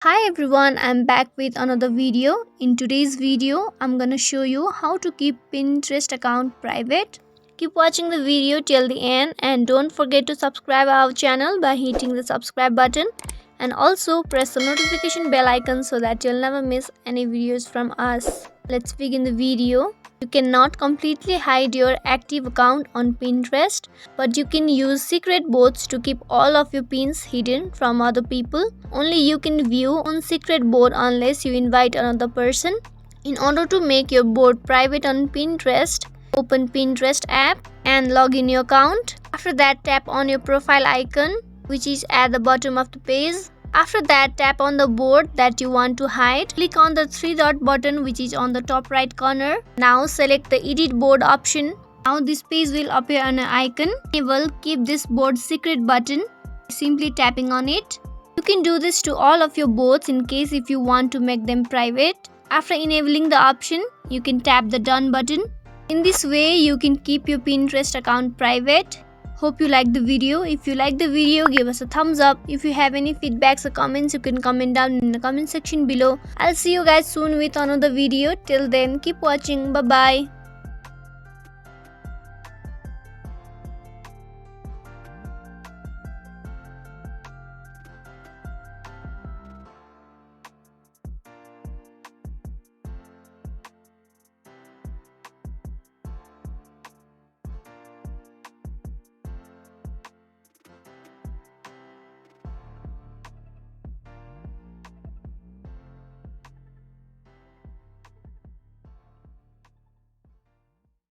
Hi everyone, I'm back with another video. In today's video, I'm gonna show you how to keep Pinterest account private. Keep watching the video till the end and don't forget to subscribe our channel by hitting the subscribe button and also press the notification bell icon so that you'll never miss any videos from us. Let's begin the video. You cannot completely hide your active account on Pinterest, but you can use secret boards to keep all of your pins hidden from other people. Only you can view on secret board unless you invite another person. In order to make your board private on Pinterest, open Pinterest app and log in your account. After that, tap on your profile icon, which is at the bottom of the page. After that, tap on the board that you want to hide. Click on the three dot button which is on the top right corner. Now select the edit board option. Now this page will appear on an icon. Enable keep this board secret button. Simply tapping on it. You can do this to all of your boards in case if you want to make them private. After enabling the option, you can tap the done button. In this way, you can keep your Pinterest account private. Hope you liked the video. If you like the video, give us a thumbs up. If you have any feedbacks or comments, you can comment down in the comment section below. I'll see you guys soon with another video. Till then, keep watching. Bye bye.